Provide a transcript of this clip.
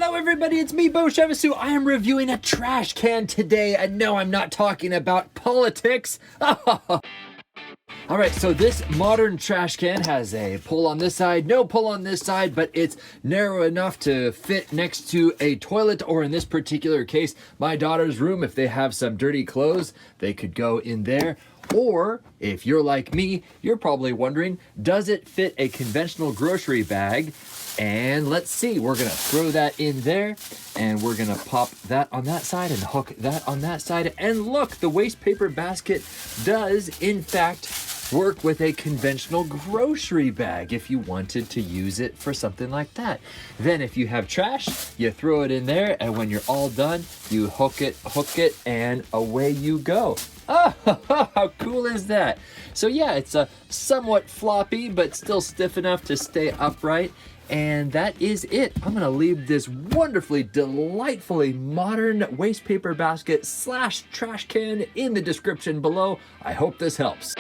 Hello everybody, it's me, Beau. I am reviewing a trash can today, and no, I'm not talking about politics. Alright, so this modern trash can has a pull on this side, no pull on this side, but it's narrow enough to fit next to a toilet, or in this particular case, my daughter's room. If they have some dirty clothes, they could go in there. Or, if you're like me, you're probably wondering, does it fit a conventional grocery bag? And let's see, we're gonna throw that in there, and we're gonna pop that on that side and hook that on that side. And look, the waste paper basket does, in fact, work with a conventional grocery bag if you wanted to use it for something like that. Then if you have trash, you throw it in there, and when you're all done, you hook it, and away you go. Oh, how cool is that? So yeah, it's a somewhat floppy, but still stiff enough to stay upright. And that is it. I'm gonna leave this wonderfully, delightfully modern waste paper basket / trash can in the description below. I hope this helps.